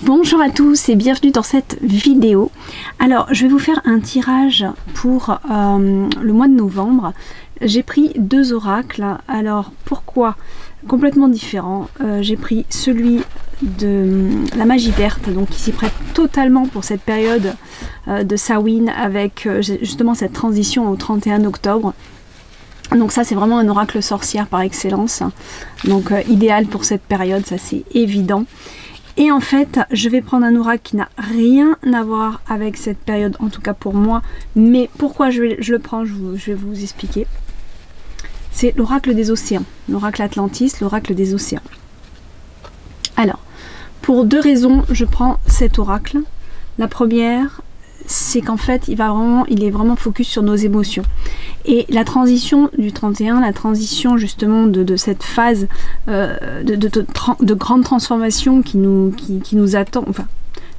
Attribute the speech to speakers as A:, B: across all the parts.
A: Bonjour à tous et bienvenue dans cette vidéo. Alors je vais vous faire un tirage pour le mois de novembre. J'ai pris deux oracles. Alors pourquoi? Complètement différent. J'ai pris celui de la magie verte, donc qui s'y prête totalement pour cette période de Samhain avec justement cette transition au 31 octobre. Donc ça c'est vraiment un oracle sorcière par excellence. Donc idéal pour cette période, ça c'est évident. Et en fait, je vais prendre un oracle qui n'a rien à voir avec cette période, en tout cas pour moi. Mais pourquoi je le prends, je vais vous expliquer. C'est l'oracle des océans, l'oracle Atlantis, l'oracle des océans. Alors, pour deux raisons, je prends cet oracle. La première, c'est qu'en fait, il est vraiment focus sur nos émotions. Et la transition du 31, la transition justement de cette phase de grande transformation qui nous attend, enfin,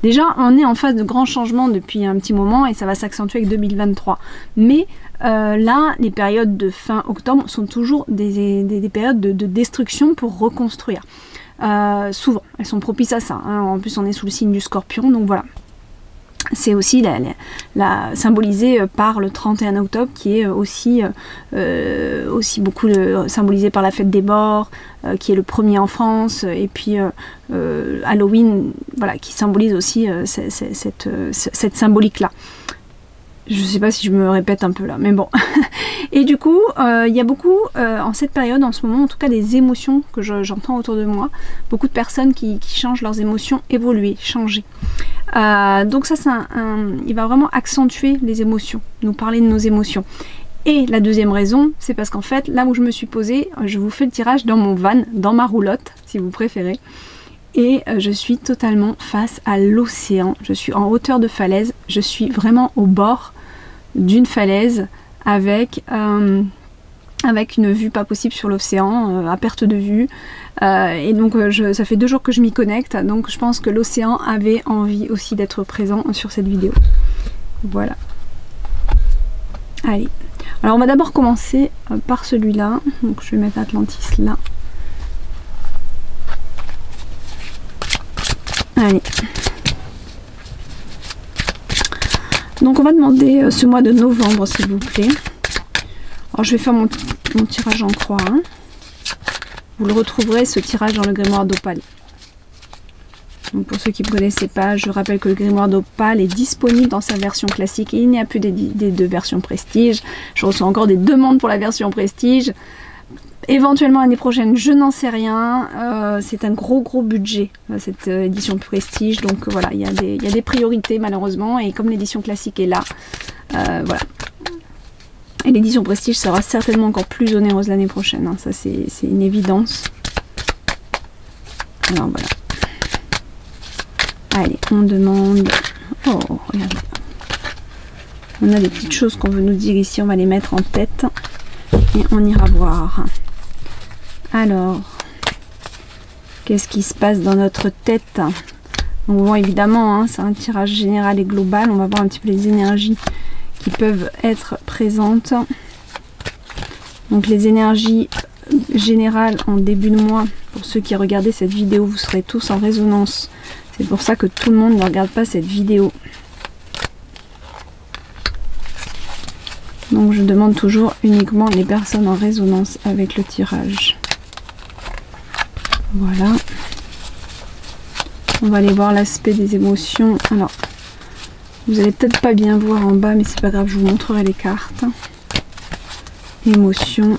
A: déjà on est en phase de grands changements depuis un petit moment et ça va s'accentuer avec 2023. Mais là, les périodes de fin octobre sont toujours des périodes de destruction pour reconstruire. Souvent, elles sont propices à ça, hein. En plus, on est sous le signe du Scorpion, donc voilà. C'est aussi symbolisé par le 31 octobre qui est aussi beaucoup symbolisé par la fête des morts, qui est le premier en France, et puis Halloween, voilà, qui symbolise aussi cette symbolique-là. Je ne sais pas si je me répète un peu là, mais bon. Et du coup, il y a beaucoup, en cette période, en ce moment, en tout cas des émotions que j'entends autour de moi. Beaucoup de personnes qui changent leurs émotions, évoluer, changer. Donc ça, il va vraiment accentuer les émotions, nous parler de nos émotions. Et la deuxième raison, c'est parce qu'en fait, là où je me suis posée, je vous fais le tirage dans mon van, dans ma roulotte, si vous préférez. Et je suis totalement face à l'océan. Je suis en hauteur de falaise. Je suis vraiment au bord d'une falaise avec une vue pas possible sur l'océan, à perte de vue. Et donc ça fait 2 jours que je m'y connecte. Donc je pense que l'océan avait envie aussi d'être présent sur cette vidéo. Voilà. Allez. Alors on va d'abord commencer par celui-là. Donc je vais mettre Atlantis là. Allez. Donc on va demander ce mois de novembre s'il vous plaît. Alors je vais faire mon tirage en croix. Hein. Vous le retrouverez ce tirage dans le grimoire d'Opale. Donc pour ceux qui ne connaissaient pas, je rappelle que le grimoire d'Opale est disponible dans sa version classique et il n'y a plus des deux versions prestige. Je reçois encore des demandes pour la version prestige. Éventuellement l'année prochaine, je n'en sais rien. C'est un gros budget cette édition prestige, donc voilà, il y a des priorités malheureusement, et comme l'édition classique est là, voilà. Et l'édition prestige sera certainement encore plus onéreuse l'année prochaine, hein. Ça c'est une évidence. Alors voilà. Allez, on demande. Oh, regardez. On a des petites choses qu'on veut nous dire ici, on va les mettre en tête et on ira voir. Alors, qu'est-ce qui se passe dans notre tête? Donc bon, évidemment, hein, c'est un tirage général et global. On va voir un petit peu les énergies qui peuvent être présentes. Donc les énergies générales en début de mois, pour ceux qui regardaient cette vidéo, vous serez tous en résonance. C'est pour ça que tout le monde ne regarde pas cette vidéo. Donc je demande toujours uniquement les personnes en résonance avec le tirage. Voilà. On va aller voir l'aspect des émotions. Alors, vous allez peut-être pas bien voir en bas, mais c'est pas grave, je vous montrerai les cartes. Émotions.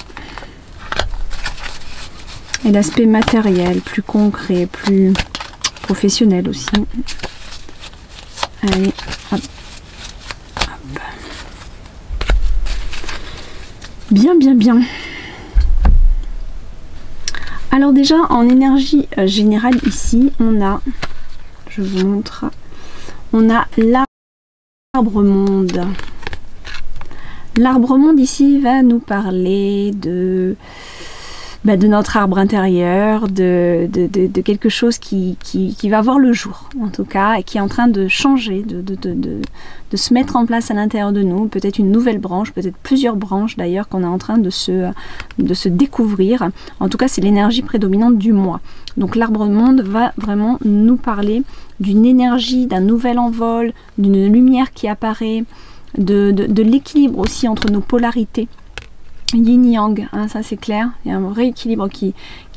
A: Et l'aspect matériel, plus concret, plus professionnel aussi. Allez, hop. Hop. Bien. Alors déjà en énergie générale ici, on a, je vous montre, on a l'arbre monde. L'arbre monde ici va nous parler de de notre arbre intérieur, de quelque chose qui va voir le jour, en tout cas, et qui est en train de changer, de se mettre en place à l'intérieur de nous, peut-être une nouvelle branche, peut-être plusieurs branches d'ailleurs qu'on est en train de se découvrir. En tout cas, c'est l'énergie prédominante du mois. Donc l'arbre monde va vraiment nous parler d'une énergie, d'un nouvel envol, d'une lumière qui apparaît, de l'équilibre aussi entre nos polarités. Yin-yang, hein, ça c'est clair, il y a un vrai équilibre qui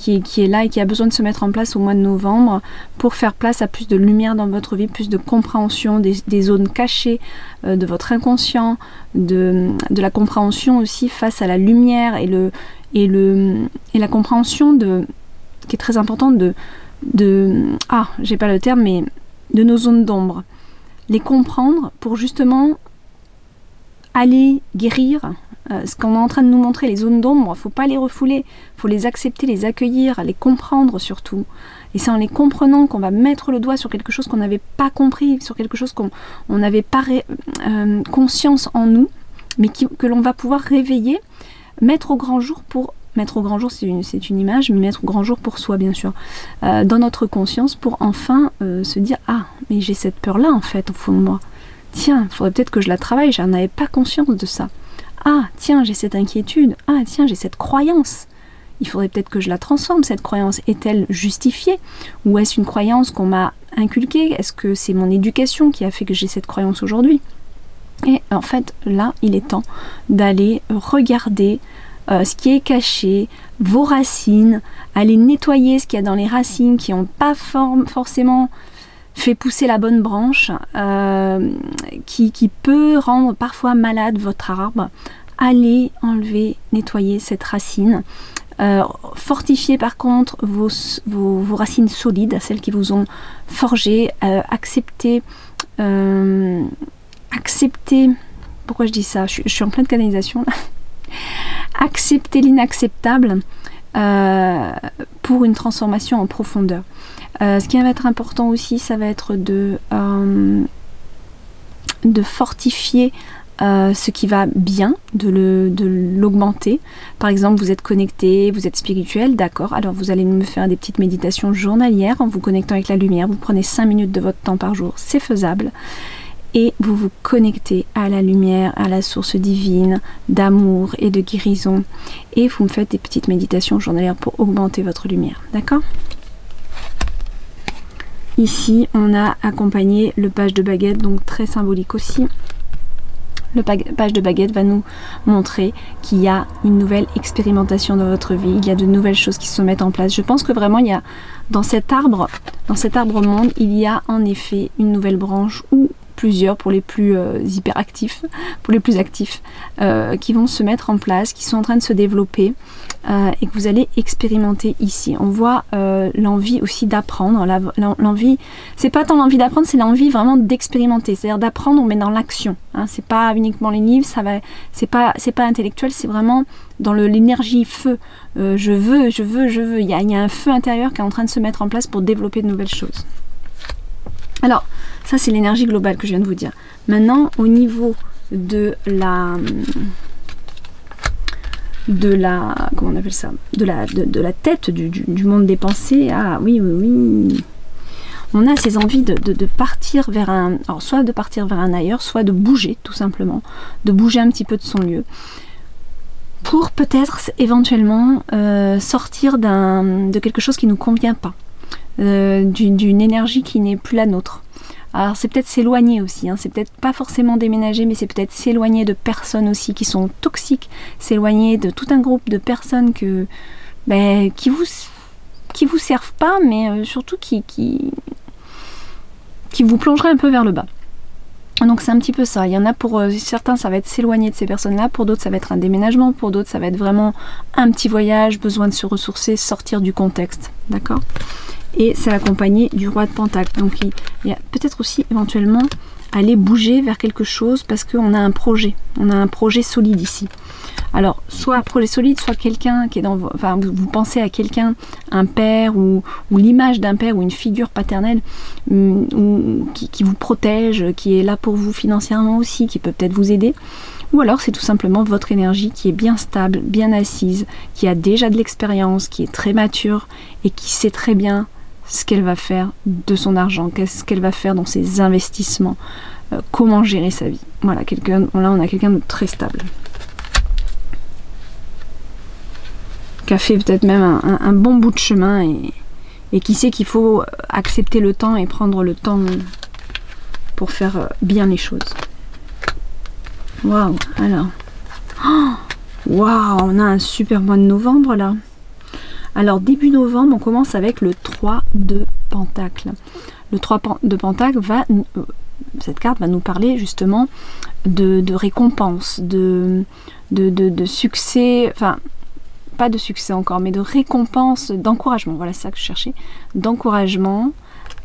A: est là et qui a besoin de se mettre en place au mois de novembre pour faire place à plus de lumière dans votre vie, plus de compréhension des zones cachées de votre inconscient, de la compréhension aussi face à la lumière et la compréhension qui est très importante j'ai pas le terme, mais de nos zones d'ombre. Les comprendre pour justement aller guérir ce qu'on est en train de nous montrer, les zones d'ombre. Il ne faut pas les refouler, il faut les accepter, les accueillir, les comprendre surtout. Et c'est en les comprenant qu'on va mettre le doigt sur quelque chose qu'on n'avait pas compris, sur quelque chose qu'on n'avait pas conscience en nous, mais que l'on va pouvoir réveiller, mettre au grand jour mettre au grand jour, c'est une image, mais mettre au grand jour pour soi, bien sûr, dans notre conscience, pour enfin se dire « Ah, mais j'ai cette peur-là, en fait, au fond de moi. Tiens, il faudrait peut-être que je la travaille, j'en avais pas conscience de ça. Ah, tiens, j'ai cette inquiétude. Ah, tiens, j'ai cette croyance. Il faudrait peut-être que je la transforme, cette croyance. Est-elle justifiée? Ou est-ce une croyance qu'on m'a inculquée? Est-ce que c'est mon éducation qui a fait que j'ai cette croyance aujourd'hui ?» Et en fait, là, il est temps d'aller regarder ce qui est caché, vos racines, aller nettoyer ce qu'il y a dans les racines qui n'ont pas forcément fait pousser la bonne branche, qui peut rendre parfois malade votre arbre. Allez enlever, nettoyer cette racine. Fortifiez par contre vos racines solides, celles qui vous ont forgé. Acceptez, pourquoi je dis ça, je suis en pleine canalisation là. Acceptez l'inacceptable pour une transformation en profondeur. Ce qui va être important aussi, ça va être de fortifier ce qui va bien, de l'augmenter. Par exemple, vous êtes connecté, vous êtes spirituel, d'accord, alors vous allez me faire des petites méditations journalières en vous connectant avec la lumière. Vous prenez 5 minutes de votre temps par jour, c'est faisable. Et vous vous connectez à la lumière, à la source divine d'amour et de guérison. Et vous me faites des petites méditations journalières pour augmenter votre lumière, d'accord ? Ici, on a accompagné le page de baguette, donc très symbolique aussi. Le page de baguette va nous montrer qu'il y a une nouvelle expérimentation dans votre vie, il y a de nouvelles choses qui se mettent en place. Je pense que vraiment, il y a dans cet arbre monde, il y a en effet une nouvelle branche ou plusieurs pour les plus hyperactifs, pour les plus actifs, qui vont se mettre en place, qui sont en train de se développer et que vous allez expérimenter ici. On voit l'envie aussi d'apprendre, l'envie, c'est pas tant l'envie d'apprendre, c'est l'envie vraiment d'expérimenter, c'est-à-dire d'apprendre mais dans l'action. Hein, c'est pas uniquement les livres, c'est pas intellectuel, c'est vraiment dans l'énergie feu. Je veux. Il y a un feu intérieur qui est en train de se mettre en place pour développer de nouvelles choses. Alors, ça c'est l'énergie globale que je viens de vous dire. Maintenant, au niveau de la comment on appelle ça, de la tête du monde des pensées. Ah oui, on a ces envies de partir vers alors soit de partir vers un ailleurs, soit de bouger tout simplement, de bouger un petit peu de son lieu, pour peut-être éventuellement sortir de quelque chose qui ne nous convient pas, d'une énergie qui n'est plus la nôtre. Alors c'est peut-être s'éloigner aussi, hein. C'est peut-être pas forcément déménager, mais c'est peut-être s'éloigner de personnes aussi qui sont toxiques, s'éloigner de tout un groupe de personnes qui vous servent pas, mais surtout qui vous plongeraient un peu vers le bas. Donc c'est un petit peu ça. Il y en a pour certains, ça va être s'éloigner de ces personnes-là, pour d'autres ça va être un déménagement, pour d'autres ça va être vraiment un petit voyage, besoin de se ressourcer, sortir du contexte, d'accord ? Et c'est accompagné du roi de Pentacle. Donc il y a peut-être aussi éventuellement aller bouger vers quelque chose parce qu'on a un projet. On a un projet solide ici. Alors, soit un projet solide, soit quelqu'un qui est dans... Enfin, vous pensez à quelqu'un, un père ou l'image d'un père ou une figure paternelle qui vous protège, qui est là pour vous financièrement aussi, qui peut peut-être vous aider. Ou alors c'est tout simplement votre énergie qui est bien stable, bien assise, qui a déjà de l'expérience, qui est très mature et qui sait très bien ce qu'elle va faire de son argent, qu'est-ce qu'elle va faire dans ses investissements, comment gérer sa vie. Voilà, là on a quelqu'un de très stable. Qui a fait peut-être même un bon bout de chemin et qui sait qu'il faut accepter le temps et prendre le temps pour faire bien les choses. Waouh, alors. Waouh, on a un super mois de novembre là. Alors début novembre, on commence avec le 3 de Pentacle. Le 3 de Pentacle cette carte va nous parler justement de récompense, de succès, enfin pas de succès encore, mais de récompense, d'encouragement. Voilà, c'est ça que je cherchais. D'encouragement.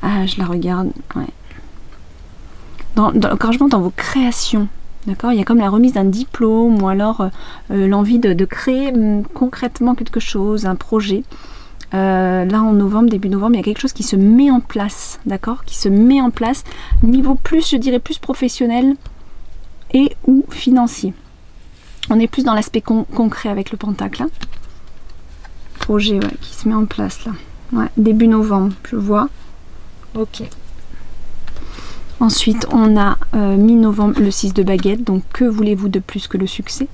A: Ah, je la regarde. Ouais. D'encouragement dans vos créations. D'accord, il y a comme la remise d'un diplôme ou alors l'envie de créer concrètement quelque chose, un projet. Là en novembre, début novembre, il y a quelque chose qui se met en place, d'accord, qui se met en place, niveau plus, je dirais plus professionnel et ou financier. On est plus dans l'aspect concret avec le pentacle. Hein. Projet ouais, qui se met en place là. Ouais, début novembre, je vois. Ok. Ensuite, on a mi-novembre le 6 de baguette. Donc, que voulez-vous de plus que le succès?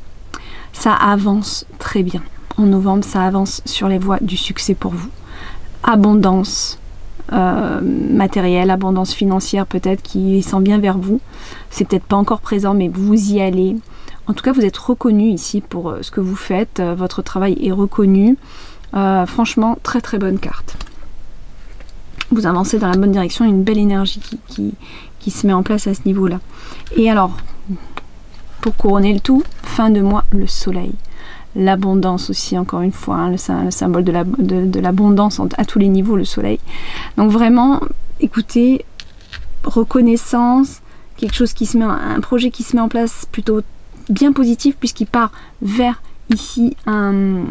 A: Ça avance très bien. En novembre, ça avance sur les voies du succès pour vous. Abondance matérielle, abondance financière peut-être qui s'en vient vers vous. C'est peut-être pas encore présent, mais vous y allez. En tout cas, vous êtes reconnu ici pour ce que vous faites. Votre travail est reconnu. Franchement, très très bonne carte. Vous avancez dans la bonne direction, une belle énergie qui se met en place à ce niveau-là. Et alors, pour couronner le tout, fin de mois, le soleil. L'abondance aussi, encore une fois, hein, le symbole de l'abondance à tous les niveaux, le soleil. Donc vraiment, écoutez, reconnaissance, quelque chose qui se met, un projet qui se met en place plutôt bien positif, puisqu'il part vers ici un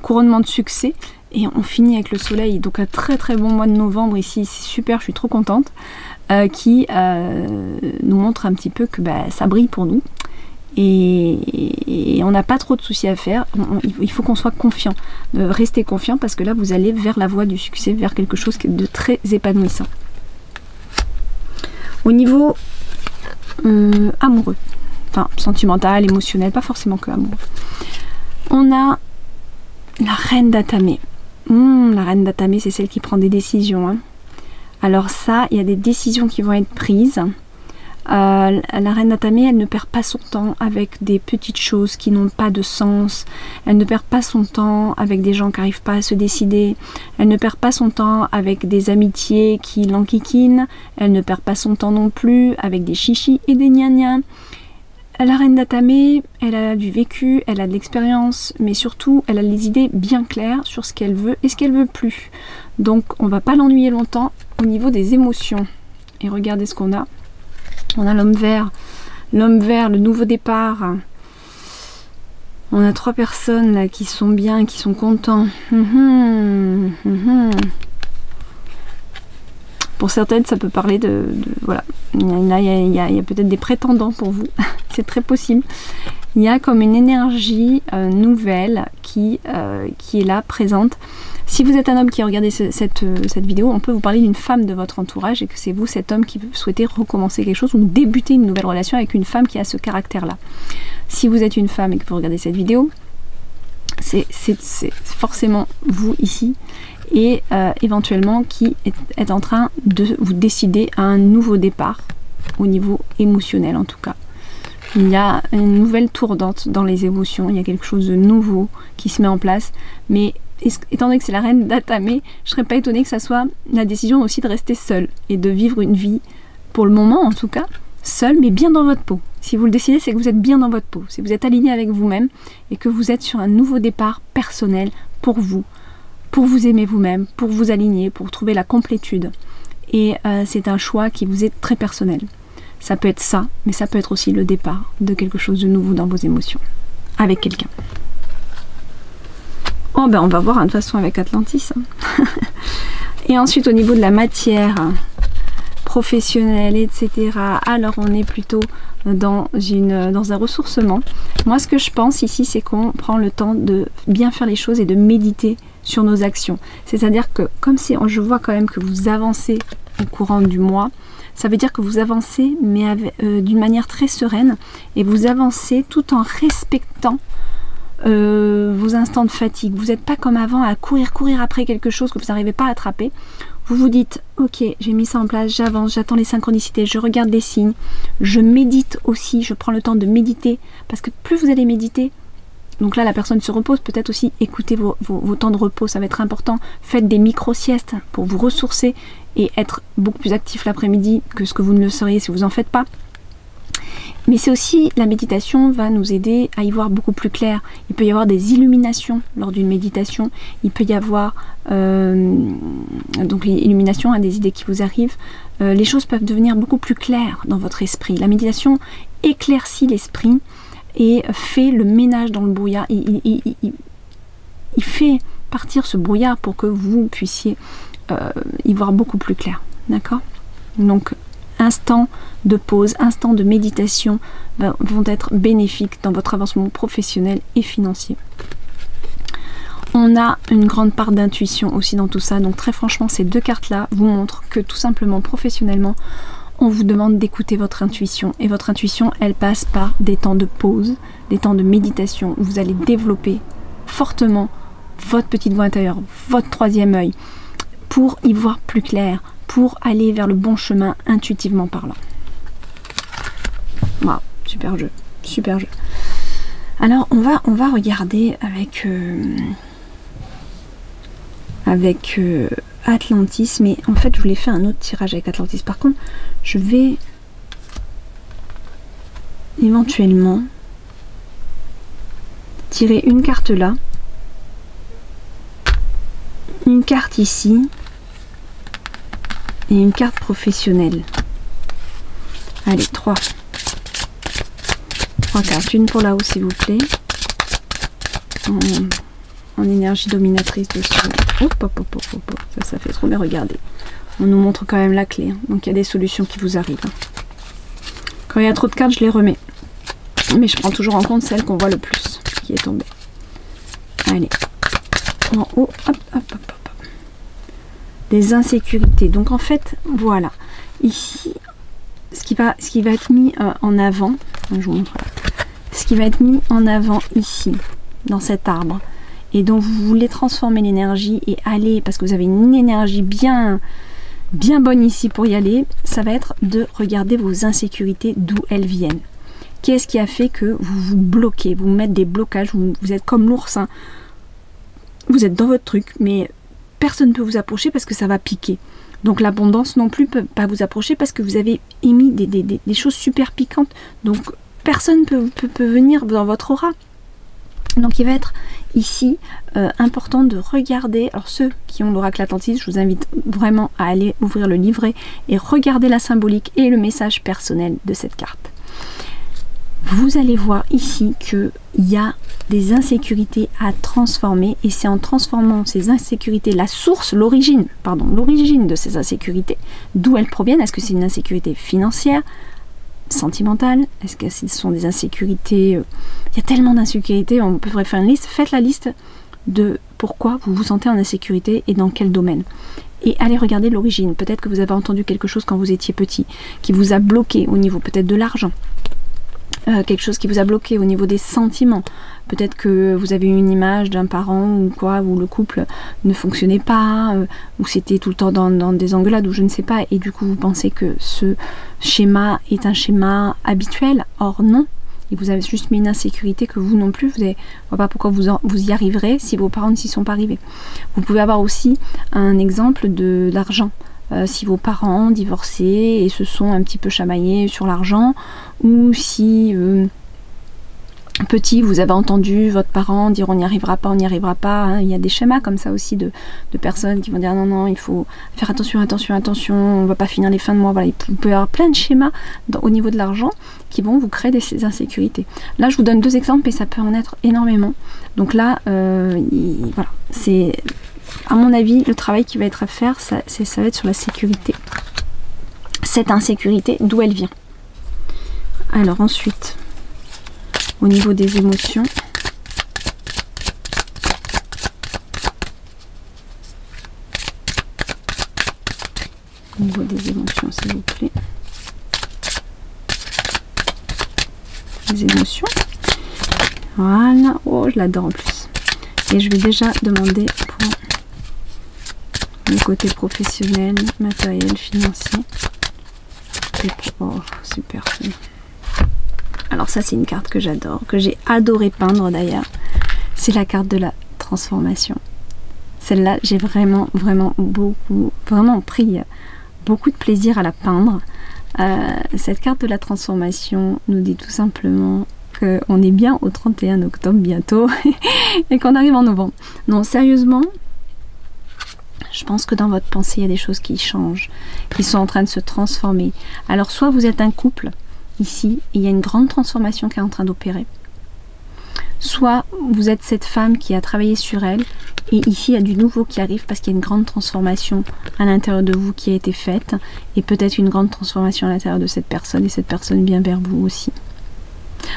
A: couronnement de succès. Et on finit avec le soleil, donc un très très bon mois de novembre ici, c'est super, je suis trop contente, qui nous montre un petit peu que ça brille pour nous et on n'a pas trop de soucis à faire. Il faut qu'on soit confiant, rester confiant parce que là vous allez vers la voie du succès, vers quelque chose de très épanouissant. Au niveau amoureux, enfin sentimental, émotionnel, pas forcément que amoureux, on a la reine d'Atamé. La reine d'Atamé, c'est celle qui prend des décisions. Hein. Alors ça, il y a des décisions qui vont être prises. La reine d'Atamé, elle ne perd pas son temps avec des petites choses qui n'ont pas de sens. Elle ne perd pas son temps avec des gens qui n'arrivent pas à se décider. Elle ne perd pas son temps avec des amitiés qui l'enquiquinent. Elle ne perd pas son temps non plus avec des chichis et des gna-gna. La reine d'Atamé, elle a du vécu, elle a de l'expérience, mais surtout, elle a les idées bien claires sur ce qu'elle veut et ce qu'elle veut plus. Donc, on va pas l'ennuyer longtemps au niveau des émotions. Et regardez ce qu'on a. On a l'homme vert, le nouveau départ. On a 3 personnes là qui sont bien, qui sont contents. Pour certaines, ça peut parler voilà. Il y a peut-être des prétendants pour vous. C'est très possible. Il y a comme une énergie nouvelle qui est là, présente. Si vous êtes un homme qui a regardé cette vidéo, on peut vous parler d'une femme de votre entourage et que c'est vous, cet homme, qui souhaitez recommencer quelque chose ou débuter une nouvelle relation avec une femme qui a ce caractère-là. Si vous êtes une femme et que vous regardez cette vidéo, c'est forcément vous ici et éventuellement qui est en train de vous décider à un nouveau départ au niveau émotionnel en tout cas. Il y a une nouvelle tournante dans les émotions, il y a quelque chose de nouveau qui se met en place, mais étant donné que c'est la reine d'Atamé, je ne serais pas étonnée que ça soit la décision aussi de rester seule et de vivre une vie, pour le moment en tout cas, seule mais bien dans votre peau. Si vous le décidez, c'est que vous êtes bien dans votre peau, si vous êtes aligné avec vous-même et que vous êtes sur un nouveau départ personnel pour vous aimer vous-même, pour vous aligner, pour trouver la complétude. Et c'est un choix qui vous est très personnel. Ça peut être ça, mais ça peut être aussi le départ de quelque chose de nouveau dans vos émotions, avec quelqu'un. Oh ben on va voir hein, de toute façon avec Atlantis. Et ensuite au niveau de la matière, professionnel, etc. Alors on est plutôt dans un ressourcement. Moi, ce que je pense ici, c'est qu'on prend le temps de bien faire les choses et de méditer sur nos actions. C'est-à-dire que, comme si je vois quand même que vous avancez au courant du mois, ça veut dire que vous avancez, mais d'une manière très sereine, et vous avancez tout en respectant vos instants de fatigue. Vous n'êtes pas comme avant à courir après quelque chose que vous n'arrivez pas à attraper. Vous vous dites, ok, j'ai mis ça en place, j'avance, j'attends les synchronicités, je regarde les signes, je médite aussi, je prends le temps de méditer, parce que plus vous allez méditer, donc là la personne se repose, peut-être aussi écoutez vos temps de repos, ça va être important. Faites des micro-siestes pour vous ressourcer et être beaucoup plus actif l'après-midi que ce que vous ne le seriez si vous n'en faites pas. Mais c'est aussi, la méditation va nous aider à y voir beaucoup plus clair. Il peut y avoir des illuminations lors d'une méditation. Il peut y avoir donc l'illumination, des idées qui vous arrivent. Les choses peuvent devenir beaucoup plus claires dans votre esprit. La méditation éclaircit l'esprit et fait le ménage dans le brouillard. Il fait partir ce brouillard pour que vous puissiez y voir beaucoup plus clair. D'accord? Donc, instants de pause, instants de méditation vont être bénéfiques dans votre avancement professionnel et financier. On a une grande part d'intuition aussi dans tout ça, donc très franchement ces deux cartes là vous montrent que tout simplement professionnellement on vous demande d'écouter votre intuition, et votre intuition elle passe par des temps de pause, des temps de méditation où vous allez développer fortement votre petite voix intérieure, votre troisième œil, pour y voir plus clair, pour aller vers le bon chemin intuitivement parlant. Wow, super jeu, super jeu. Alors on va regarder avec Atlantis, mais en fait je voulais faire un autre tirage avec Atlantis. Par contre, je vais éventuellement tirer une carte là, une carte ici, et une carte professionnelle. Allez, 3 cartes. Une pour là-haut, s'il vous plaît. En énergie dominatrice dessus. Hop, hop, hop, hop, hop. Ça fait trop bien, regardez. On nous montre quand même la clé. Donc il y a des solutions qui vous arrivent. Quand il y a trop de cartes, je les remets. Mais je prends toujours en compte celle qu'on voit le plus qui est tombée. Allez. En haut, hop, hop, hop, hop. Des insécurités. Donc en fait, voilà. Ici, ce qui va être mis en avant, je vous montre là. Ce qui va être mis en avant ici, dans cet arbre, et dont vous voulez transformer l'énergie et aller, parce que vous avez une énergie bien bonne ici pour y aller, ça va être de regarder vos insécurités, d'où elles viennent. Qu'est-ce qui a fait que vous vous bloquez, vous mettez des blocages, vous êtes comme l'ours, hein. Vous êtes dans votre truc, mais personne ne peut vous approcher parce que ça va piquer. Donc l'abondance non plus ne peut pas vous approcher parce que vous avez émis des choses super piquantes. Donc personne ne peut venir dans votre aura. Donc il va être ici important de regarder, alors ceux qui ont l'oracle Atlantis, je vous invite vraiment à aller ouvrir le livret et regarder la symbolique et le message personnel de cette carte. Vous allez voir ici qu'il y a des insécurités à transformer, et c'est en transformant ces insécurités, la source, l'origine de ces insécurités, d'où elles proviennent. Est-ce que c'est une insécurité financière, sentimentale? Est-ce que ce sont des insécurités il y a tellement d'insécurités, on pourrait faire une liste. Faites la liste de pourquoi vous vous sentez en insécurité et dans quel domaine. Et allez regarder l'origine. Peut-être que vous avez entendu quelque chose quand vous étiez petit, qui vous a bloqué au niveau peut-être de l'argent. Quelque chose qui vous a bloqué au niveau des sentiments. Peut-être que vous avez eu une image d'un parent ou quoi, où le couple ne fonctionnait pas, où c'était tout le temps dans des engueulades, ou je ne sais pas, et du coup vous pensez que ce schéma est un schéma habituel. Or non, et vous avez juste mis une insécurité que vous non plus, vous ne voyez pas pourquoi vous y arriverez si vos parents ne s'y sont pas arrivés. Vous pouvez avoir aussi un exemple de l'argent. Si vos parents ont divorcé et se sont un petit peu chamaillés sur l'argent, ou si petit vous avez entendu votre parent dire on n'y arrivera pas, hein. Il y a des schémas comme ça aussi de personnes qui vont dire non, il faut faire attention, on va pas finir les fins de mois. Voilà, il peut y avoir plein de schémas au niveau de l'argent qui vont vous créer des insécurités. Là je vous donne deux exemples et ça peut en être énormément. Donc là voilà, c'est à mon avis, le travail qui va être à faire, ça va être sur la sécurité. cette insécurité, d'où elle vient. Alors ensuite, au niveau des émotions, au niveau des émotions, s'il vous plaît. Les émotions. Voilà. Oh, je l'adore en plus. Et je vais déjà demander pour le côté professionnel, matériel, financier. Oh, super. Alors ça, c'est une carte que j'adore, que j'ai adoré peindre d'ailleurs. C'est la carte de la transformation. Celle-là, j'ai vraiment pris beaucoup de plaisir à la peindre. Cette carte de la transformation nous dit tout simplement qu'on est bien au 31 octobre bientôt et qu'on arrive en novembre. Non, sérieusement, je pense que dans votre pensée, il y a des choses qui changent, qui sont en train de se transformer. Alors, soit vous êtes un couple, ici, et il y a une grande transformation qui est en train d'opérer. Soit vous êtes cette femme qui a travaillé sur elle, et ici, il y a du nouveau qui arrive parce qu'il y a une grande transformation à l'intérieur de vous qui a été faite, et peut-être une grande transformation à l'intérieur de cette personne, et cette personne vient vers vous aussi.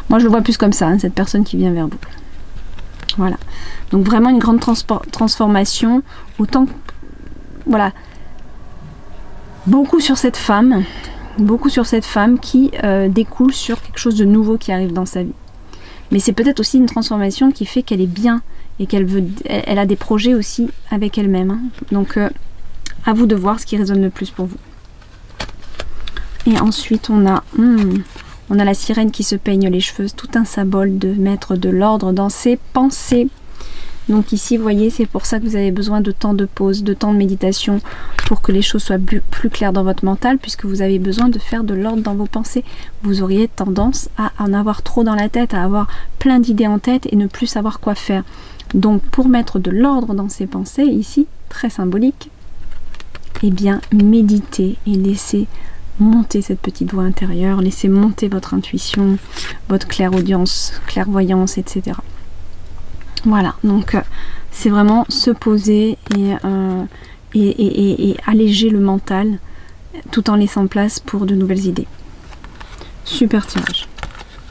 A: Moi, je le vois plus comme ça, hein, cette personne qui vient vers vous. Voilà. Donc, vraiment une grande transformation, autant que... Voilà. Beaucoup sur cette femme qui découle sur quelque chose de nouveau qui arrive dans sa vie. Mais c'est peut-être aussi une transformation qui fait qu'elle est bien et elle a des projets aussi avec elle-même. Hein. Donc, à vous de voir ce qui résonne le plus pour vous. Et ensuite, on a la sirène qui se peigne les cheveux, tout un symbole de mettre de l'ordre dans ses pensées. Donc ici, vous voyez, c'est pour ça que vous avez besoin de temps de pause, de temps de méditation, pour que les choses soient plus claires dans votre mental, puisque vous avez besoin de faire de l'ordre dans vos pensées. Vous auriez tendance à en avoir trop dans la tête, à avoir plein d'idées en tête et ne plus savoir quoi faire. Donc pour mettre de l'ordre dans ses pensées, ici, très symbolique, eh bien, méditez et laissez monter cette petite voix intérieure, laissez monter votre intuition, votre clairaudience, clairvoyance, etc. Voilà, donc c'est vraiment se poser et alléger le mental tout en laissant place pour de nouvelles idées. Super tirage,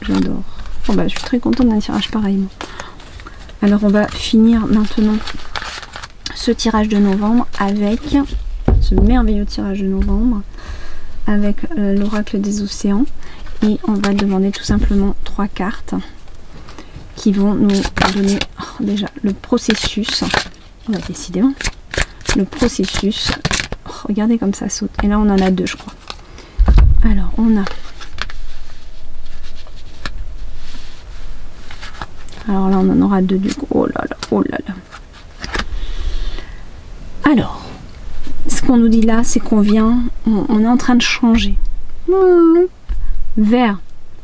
A: j'adore. Bon bah, je suis très contente d'un tirage pareil. Moi. Alors on va finir maintenant ce tirage de novembre avec ce merveilleux tirage de novembre avec l'oracle des océans, et on va demander tout simplement 3 cartes qui vont nous donner déjà le processus. Décidément, le processus. Regardez comme ça saute. Et là, on en a 2, je crois. Alors, on a... Alors là, on en aura 2 du coup. Oh là là, oh là là. Alors, ce qu'on nous dit là, c'est qu'on vient... On est en train de changer. Vers...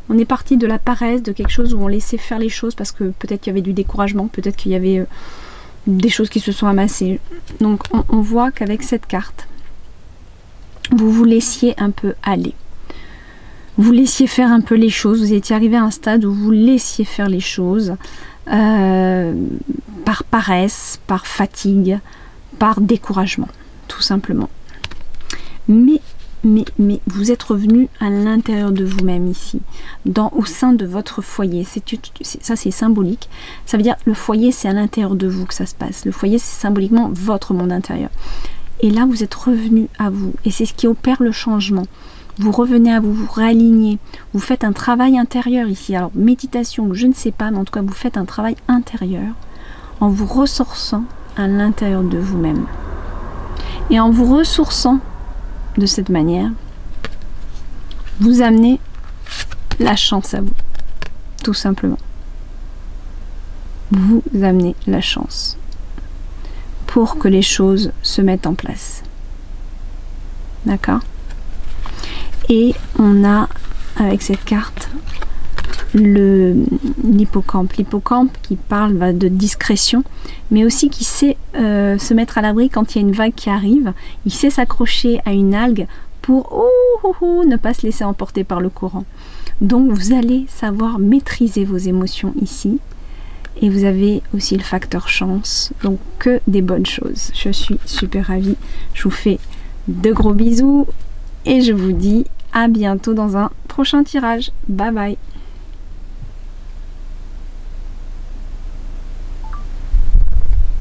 A: On est parti de la paresse, de quelque chose où on laissait faire les choses parce que peut-être qu'il y avait du découragement, peut-être qu'il y avait des choses qui se sont amassées. Donc on voit qu'avec cette carte, vous vous laissiez un peu aller. Vous laissiez faire un peu les choses, vous étiez arrivé à un stade où vous laissiez faire les choses par paresse, par fatigue, par découragement, tout simplement. Mais vous êtes revenu à l'intérieur de vous-même ici, au sein de votre foyer. Ça, c'est symbolique. Ça veut dire le foyer, c'est à l'intérieur de vous que ça se passe. Le foyer, c'est symboliquement votre monde intérieur. Et là, vous êtes revenu à vous. Et c'est ce qui opère le changement. Vous revenez à vous, vous réalignez. Vous faites un travail intérieur ici. Alors, méditation, je ne sais pas, mais en tout cas, vous faites un travail intérieur en vous ressourçant à l'intérieur de vous-même. Et en vous ressourçant de cette manière, vous amenez la chance à vous, tout simplement. Vous amenez la chance pour que les choses se mettent en place. D'accord? Et on a, avec cette carte, l'hippocampe. L'hippocampe qui parle de discrétion, mais aussi qui sait se mettre à l'abri quand il y a une vague qui arrive. Il sait s'accrocher à une algue pour ne pas se laisser emporter par le courant. Donc vous allez savoir maîtriser vos émotions ici. Et vous avez aussi le facteur chance. Donc que des bonnes choses. Je suis super ravie. Je vous fais de gros bisous. et je vous dis à bientôt dans un prochain tirage. Bye bye.